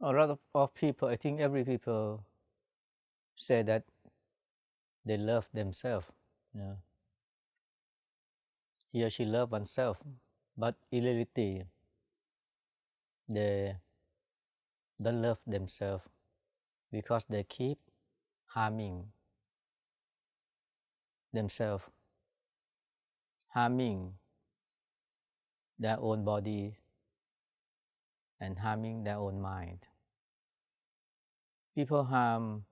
A lot of people, I think every people say that they love themselves. Yeah. He or she love oneself, but in reality, they don't love themselves because they keep harming themselves, harming their own body and harming their own mind. People harm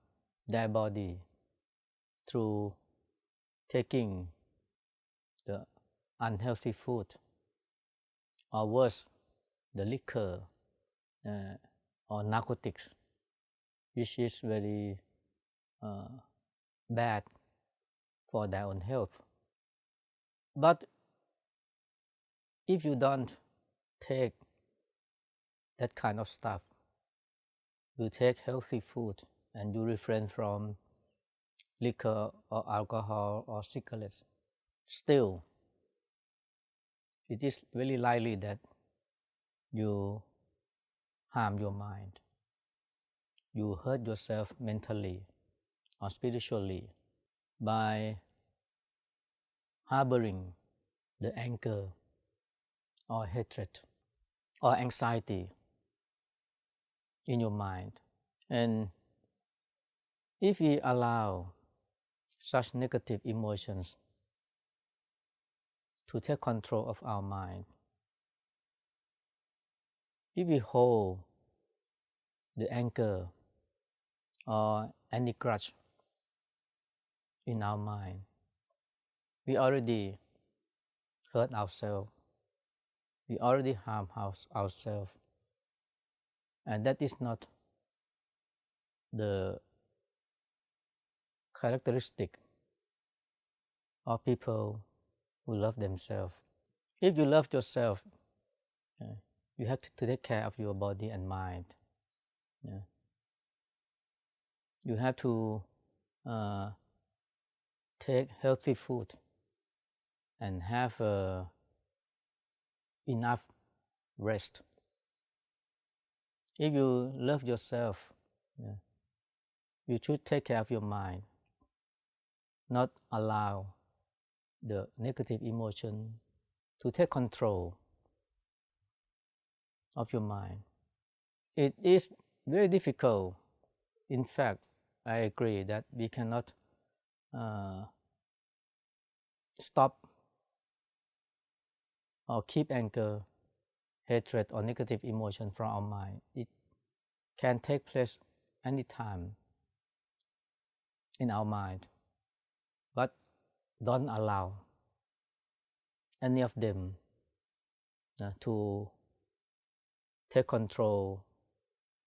their body through taking the unhealthy food, or worse, the liquor or narcotics, which is very bad for their own health. But if you don't take that kind of stuff, you take healthy food and you refrain from liquor or alcohol or cigarettes, still it is very likely that you harm your mind. You hurt yourself mentally or spiritually by harboring the anger or hatred or anxiety in your mind. And if we allow such negative emotions to take control of our mind, if we hold the anger or any grudge in our mind, we already hurt ourselves, we already harm ourselves, and that is not the characteristic of people who love themselves. If you love yourself, you have to take care of your body and mind. You have to take healthy food and have enough rest. If you love yourself, you should take care of your mind, not allow the negative emotion to take control of your mind. It is very difficult. In fact, I agree that we cannot stop or keep anger, hatred, or negative emotion from our mind. It can take place anytime in our mind, but don't allow any of them to take control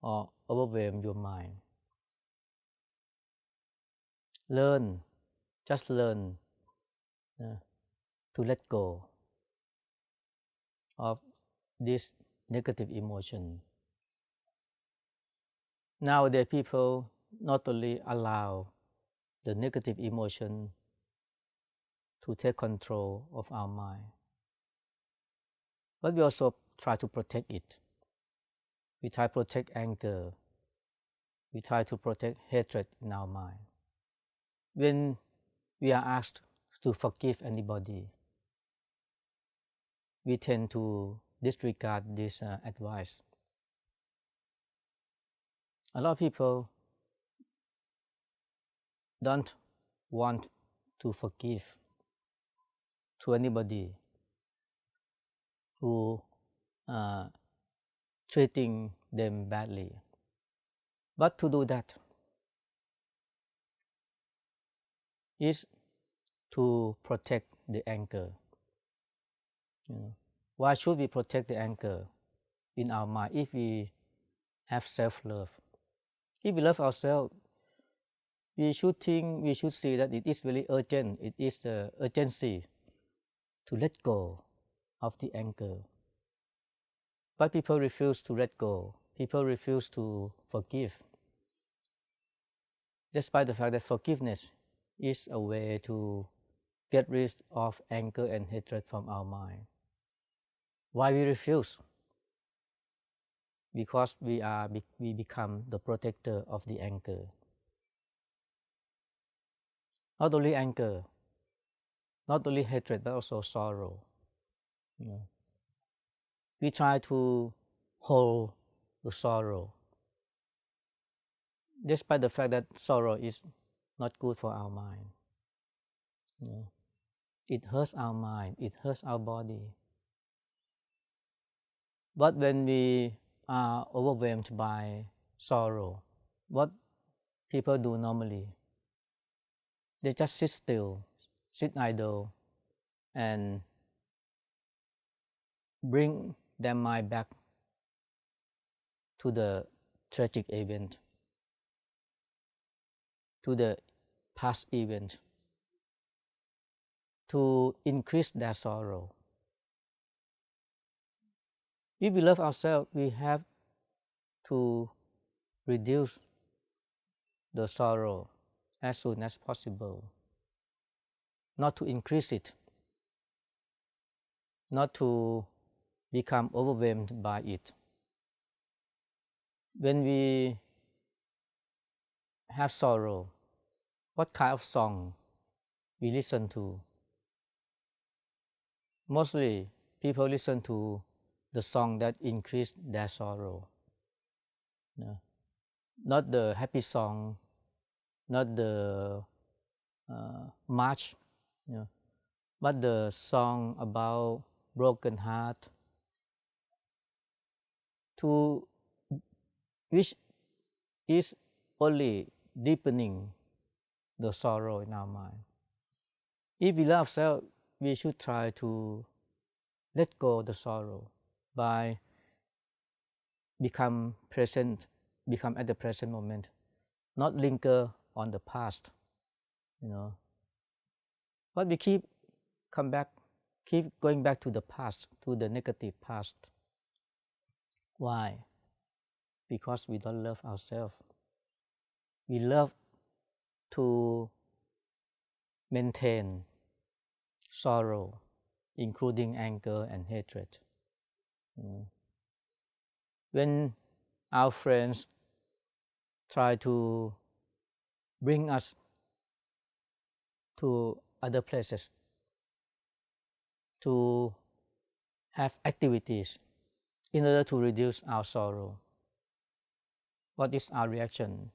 or overwhelm your mind. Just learn to let go of this negative emotion. Nowadays, people not only allow the negative emotion to take control of our mind, but we also try to protect it. We try to protect anger. We try to protect hatred in our mind. When we are asked to forgive anybody, we tend to disregard this advice. A lot of people don't want to forgive to anybody who treating them badly. But to do that is to protect the anger. Why should we protect the anger in our mind if we have self-love? If we love ourselves, we should see that it is very urgent. It is the urgency to let go of the anger. But people refuse to let go. People refuse to forgive, despite the fact that forgiveness is a way to get rid of anger and hatred from our mind. Why we refuse? because we become the protector of the anger. Not only anger, not only hatred, but also sorrow. We try to hold the sorrow, despite the fact that sorrow is not good for our mind. It hurts our mind, it hurts our body. But when we are overwhelmed by sorrow, what people do normally, they just sit still, sit idle, and bring their mind back to the tragic event, to the past event, to increase their sorrow. If we love ourselves, we have to reduce the sorrow as soon as possible, not to increase it, not to become overwhelmed by it. When we have sorrow, what kind of song we listen to? Mostly people listen to the song that increase their sorrow. Not the happy song, not the march, but the song about broken heart, which is only deepening the sorrow in our mind. If we love ourselves, we should try to let go of the sorrow by become at the present moment, not linger on the past. But we keep going back to the past, to the negative past. Why? Because we don't love ourselves. We love to maintain sorrow, including anger and hatred. When our friends try to bring us to other places to have activities in order to reduce our sorrow, what is our reaction?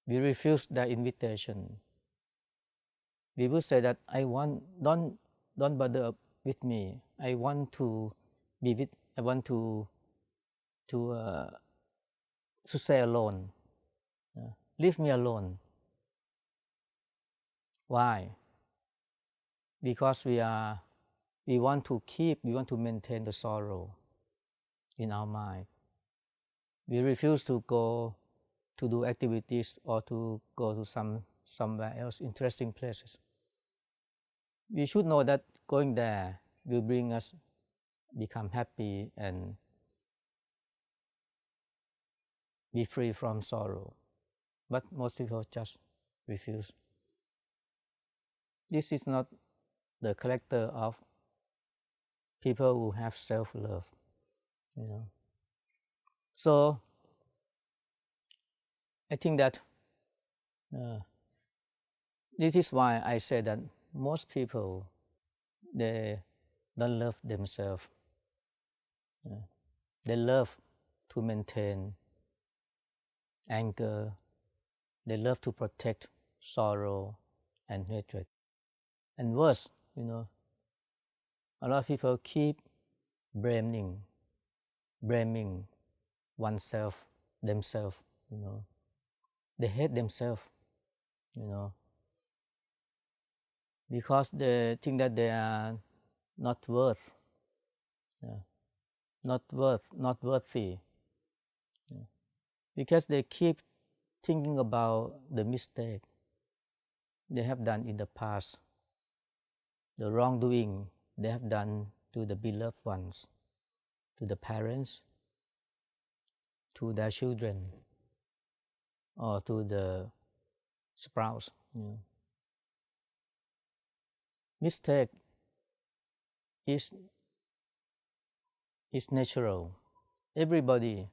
We refuse their invitation. We will say that don't bother with me. I want to stay alone. Leave me alone. Why? Because we want to maintain the sorrow in our mind. We refuse to go to do activities or to go to somewhere else, interesting places. We should know that going there will bring us become happy and be free from sorrow. But most people just refuse. This is not the character of people who have self-love. So I think that this is why I say that most people, they don't love themselves. They love to maintain anger. They love to protect sorrow and hatred. And worse, a lot of people keep blaming oneself, themselves. They hate themselves, because they think that they are not worthy, because they keep thinking about the mistake they have done in the past, the wrongdoing they have done to the beloved ones, to the parents, to their children, or to the spouse. Mistake is natural. Everybody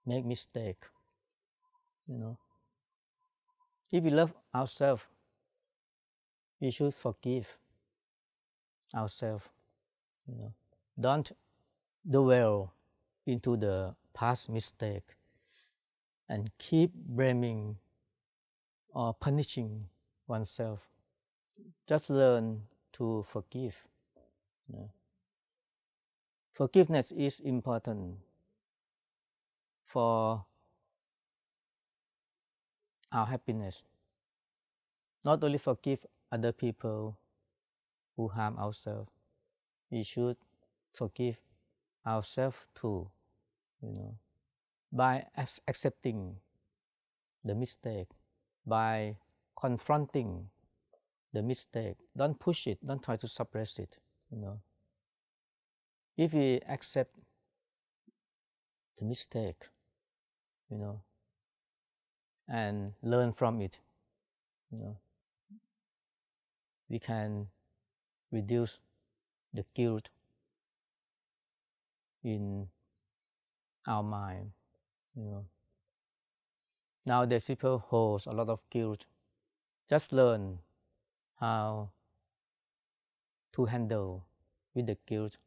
make mistake. If we love ourselves, we should forgive ourselves. Don't dwell into the past mistake and keep blaming or punishing oneself. Just learn to forgive. Forgiveness is important for our happiness. Not only forgive other people who harm ourselves, we should forgive ourselves too. By accepting the mistake, by confronting the mistake, don't push it, don't try to suppress it. If we accept the mistake, and learn from it, we can reduce the guilt in our mind. Nowadays people hold a lot of guilt. Just learn how to handle with the guilt,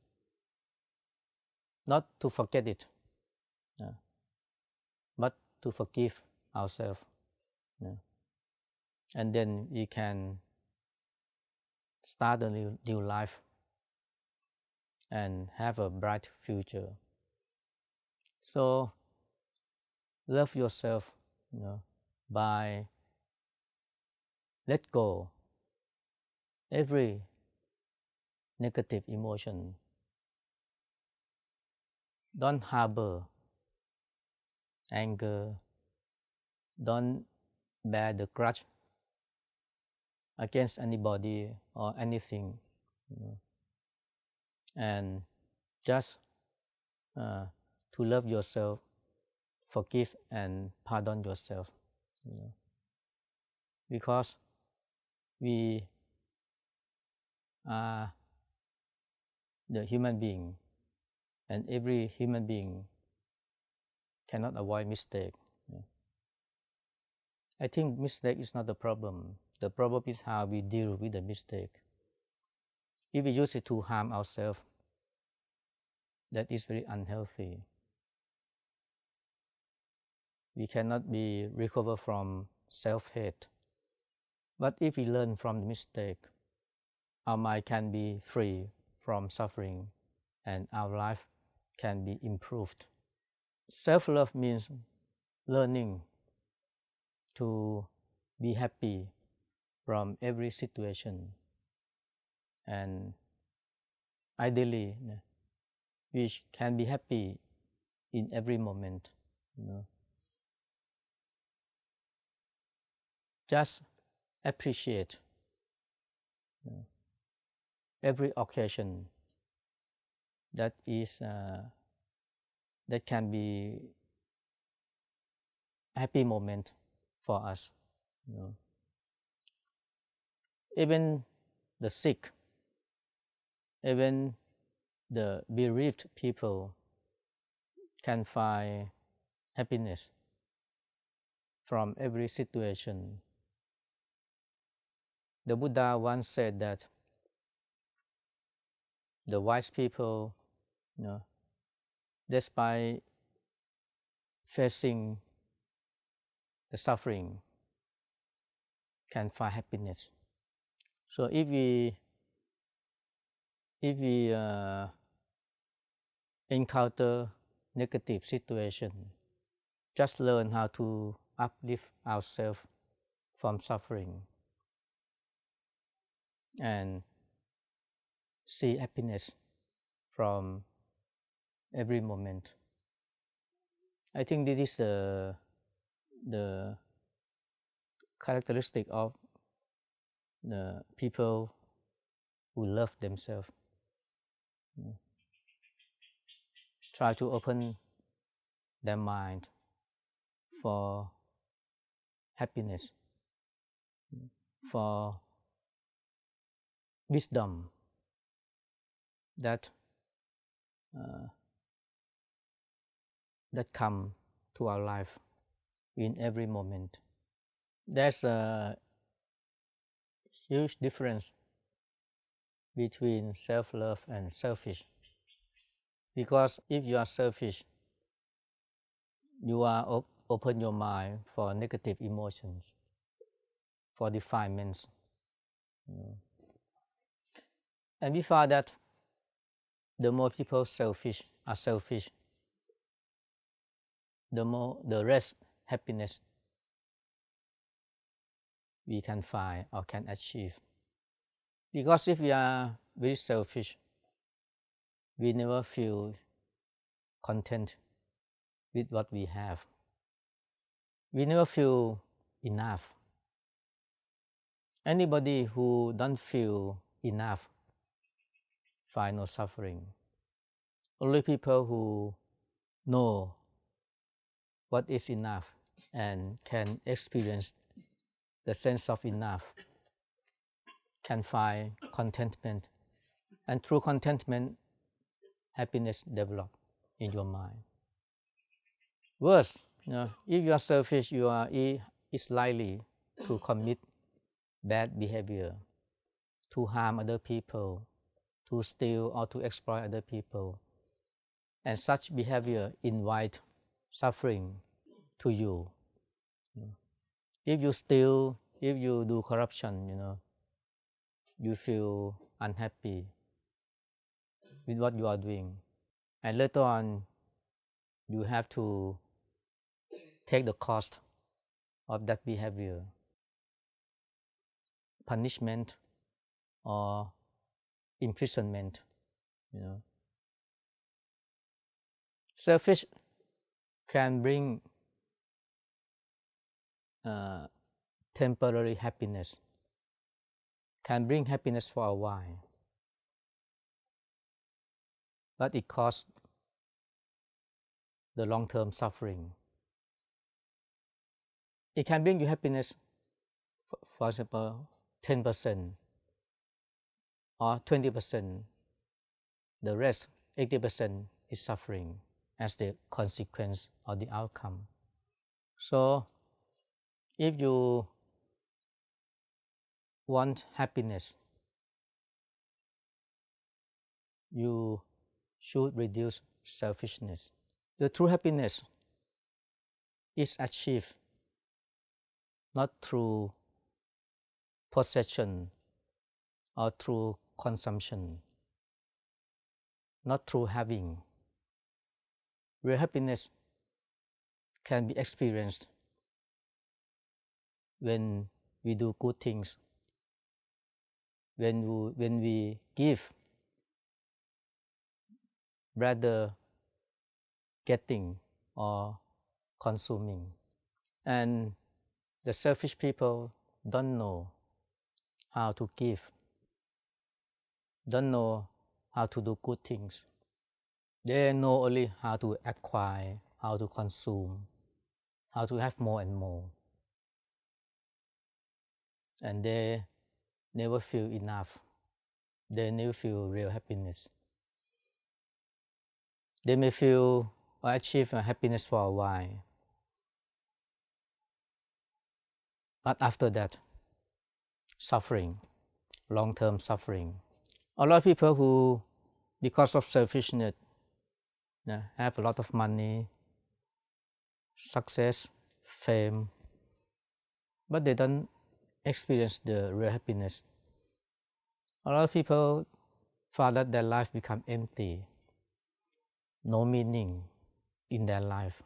not to forget it, but to forgive ourselves. And then we can start a new life and have a bright future. So love yourself, by let go every negative emotion. Don't harbor anger. Don't bear the grudge against anybody or anything. And just to love yourself, forgive and pardon yourself. Because we are the human being, and every human being cannot avoid mistake. I think mistake is not the problem. The problem is how we deal with the mistake. If we use it to harm ourselves, that is very unhealthy. We cannot be recovered from self-hate. But if we learn from the mistake, our mind can be free from suffering and our life can be improved. Self-love means learning to be happy from every situation, and ideally we can be happy in every moment. Just appreciate every occasion that can be a happy moment for us. Even the sick, even the bereaved people can find happiness from every situation. The Buddha once said that the wise people, despite facing the suffering, can find happiness. So if we encounter negative situation, just learn how to uplift ourselves from suffering and see happiness from every moment. I think this is the characteristic of the people who love themselves. Try to open their mind for happiness, for wisdom that that come to our life in every moment. There's a huge difference between self-love and selfish. Because if you are selfish, you are open your mind for negative emotions, for defilements. And we found that the more people are selfish, the more the rest happiness we can find or can achieve. Because if we are very selfish, we never feel content with what we have. We never feel enough. Anybody who don't feel enough find no suffering. Only people who know what is enough and can experience the sense of enough can find contentment. And through contentment, happiness develops in your mind. Worse, if you are selfish, is likely to commit bad behavior, to harm other people, to steal or to exploit other people. And such behavior invite suffering to you. If you steal, if you do corruption, you feel unhappy with what you are doing. And later on, you have to take the cost of that behavior, punishment or imprisonment. Selfish can bring temporary happiness, can bring happiness for a while, but it costs the long-term suffering. It can bring you happiness, for example, 10% or 20%. The rest, 80%, is suffering as the consequence or the outcome. So, if you want happiness, you should reduce selfishness. The true happiness is achieved not through possession or through consumption, not through having. Real happiness can be experienced when we do good things, when we give rather getting or consuming. And the selfish people don't know how to give, don't know how to do good things. They know only how to acquire, how to consume, how to have more and more. And they never feel enough. They never feel real happiness. They may feel or achieve happiness for a while, but after that, suffering, long-term suffering. A lot of people who, because of selfishness, have a lot of money, success, fame, but they don't experience the real happiness. A lot of people find that their life becomes empty, no meaning in their life.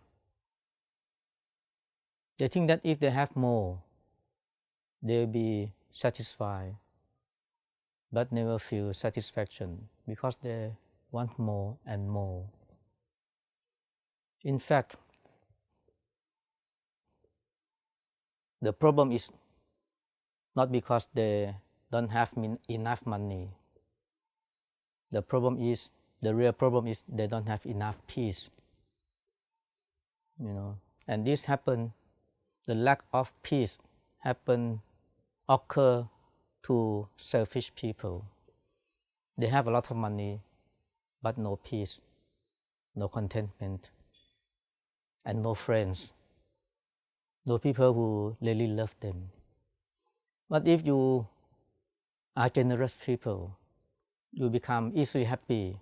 They think that if they have more, they will be satisfied, but never feel satisfaction because they want more and more. In fact, the problem is not because they don't have enough money. The real problem is they don't have enough peace. And this happen, the lack of peace occur to selfish people. They have a lot of money, but no peace, no contentment. and no friends, no people who really love them. But if you are generous people, you become easily happy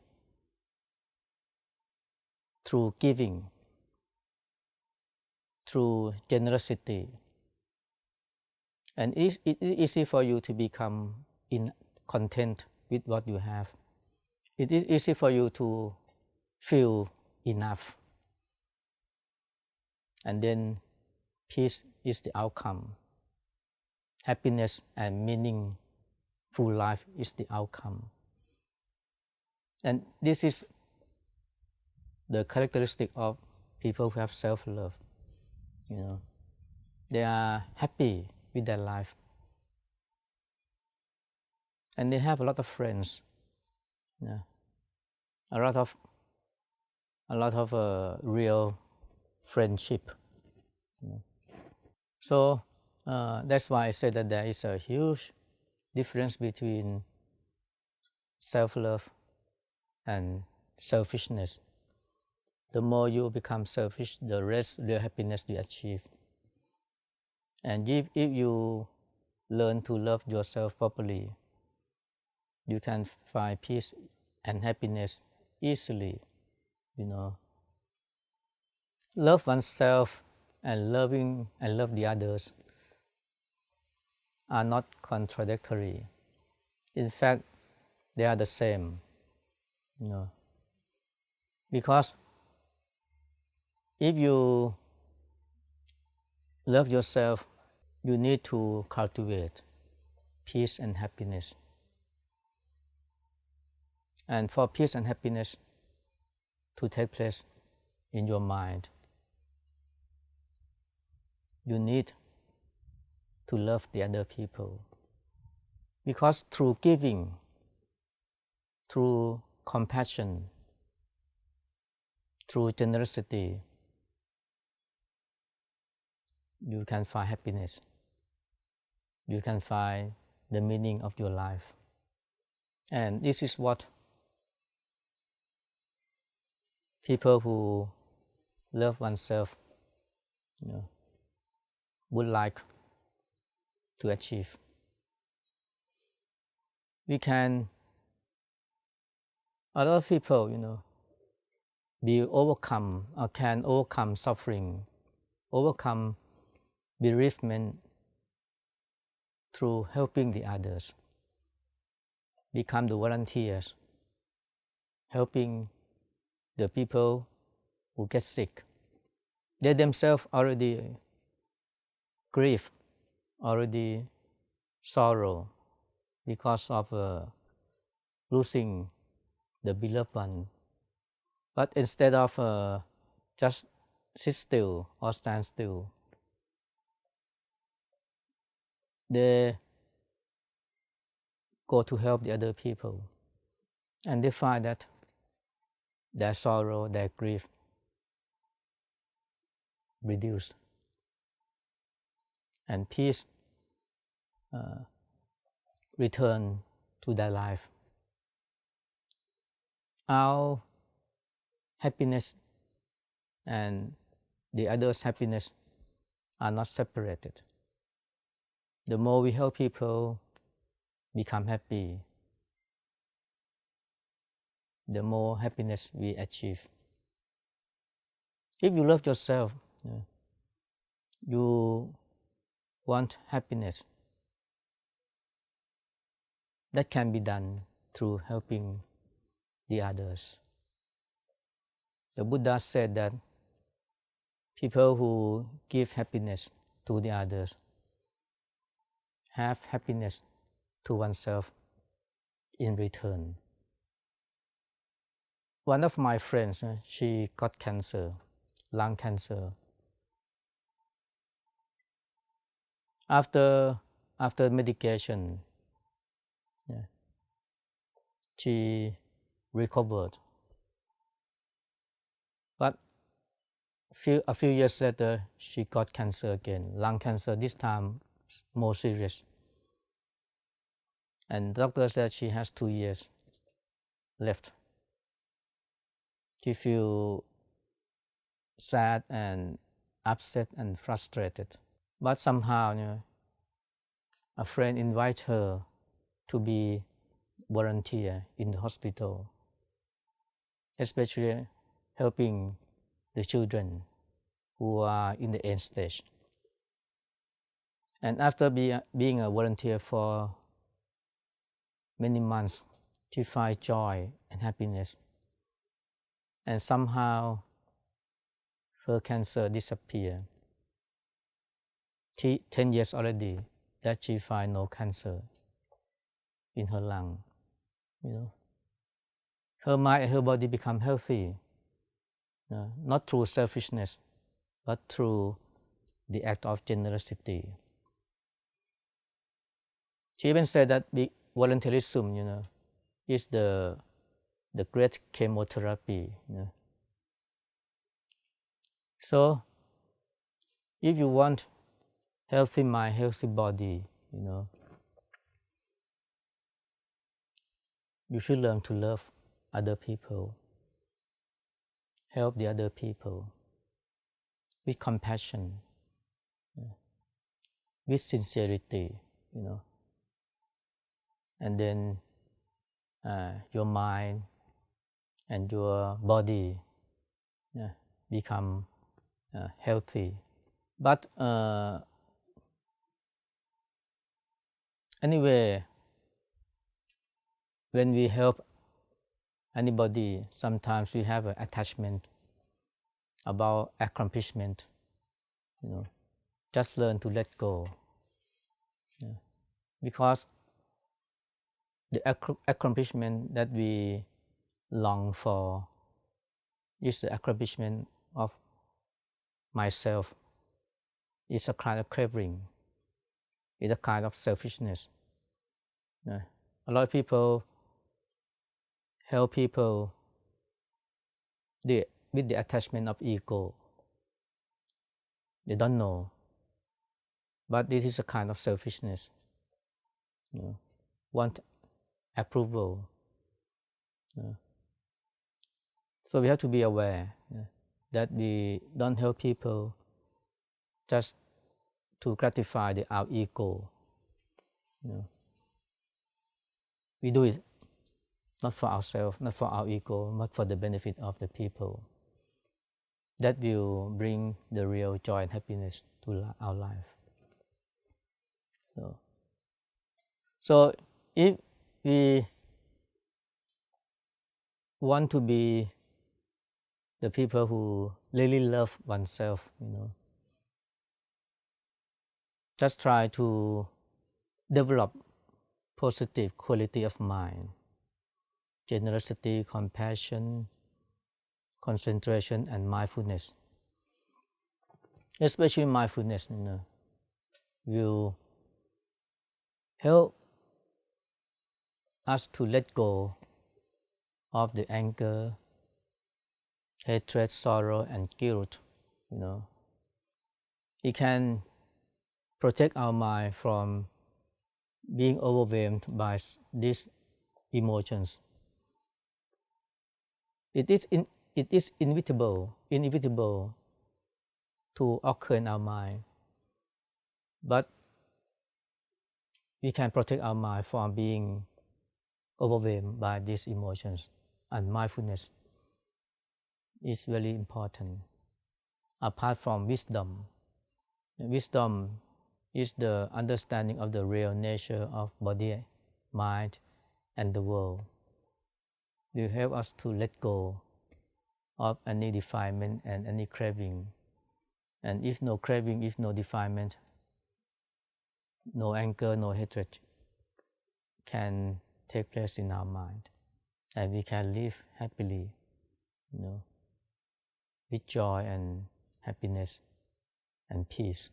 through giving, through generosity. And it is easy for you to become content with what you have. It is easy for you to feel enough. And then peace is the outcome. Happiness and meaningful life is the outcome. And this is the characteristic of people who have self-love. They are happy with their life. And they have a lot of friends. A lot of real friendship. So that's why I said that there is a huge difference between self-love and selfishness. The more you become selfish, the less real happiness you achieve. And if you learn to love yourself properly, you can find peace and happiness easily. Love oneself and love the others are not contradictory. In fact, they are the same. Because if you love yourself, you need to cultivate peace and happiness. And for peace and happiness to take place in your mind, you need to love the other people. Because through giving, through compassion, through generosity, you can find happiness. You can find the meaning of your life. And this is what people who love oneself would like to achieve. A lot of people, can overcome suffering, overcome bereavement through helping the others, become the volunteers, helping the people who get sick. They themselves already grieve, already sorrow because of losing the beloved one. But instead of just sit still or stand still, they go to help the other people. And they find that their sorrow, their grief reduced. And peace return to their life. Our happiness and the other's happiness are not separated. The more we help people become happy, the more happiness we achieve. If you love yourself, you want happiness. That can be done through helping the others. The Buddha said that people who give happiness to the others have happiness to oneself in return. One of my friends, she got cancer, lung cancer. After medication, she recovered. But a few years later, she got cancer again, lung cancer, this time more serious. And the doctor said she has 2 years left. She feels sad and upset and frustrated. But somehow, a friend invites her to be volunteer in the hospital, especially helping the children who are in the end stage. And after being a volunteer for many months, she finds joy and happiness. And somehow her cancer disappeared. 10 years already that she finds no cancer in her lung. Her mind and her body become healthy, not through selfishness, but through the act of generosity. She even said that the volunteerism, is the great chemotherapy. So, if you want healthy mind, healthy body, you should learn to love other people, help the other people with compassion, with sincerity, and then your mind and your body become healthy. But anyway, when we help anybody, sometimes we have an attachment about accomplishment. Just learn to let go, because the accomplishment that we long for is the accomplishment of myself. It's a kind of craving. It's a kind of selfishness. A lot of people help people with the attachment of ego. They don't know. But this is a kind of selfishness. Want approval. So we have to be aware that we don't help people just to gratify our ego. We do it not for ourselves, not for our ego, but for the benefit of the people. That will bring the real joy and happiness to our life. So if we want to be the people who really love oneself, just try to develop positive quality of mind, generosity, compassion, concentration, and mindfulness. Especially mindfulness, will help us to let go of the anger, hatred, sorrow, and guilt. It can protect our mind from being overwhelmed by these emotions. It is inevitable to occur in our mind, but we can protect our mind from being overwhelmed by these emotions, and mindfulness is very important. Apart from wisdom is the understanding of the real nature of body, mind, and the world. It will help us to let go of any defilement and any craving. And if no craving, if no defilement, no anger, no hatred can take place in our mind, and we can live happily, with joy and happiness and peace.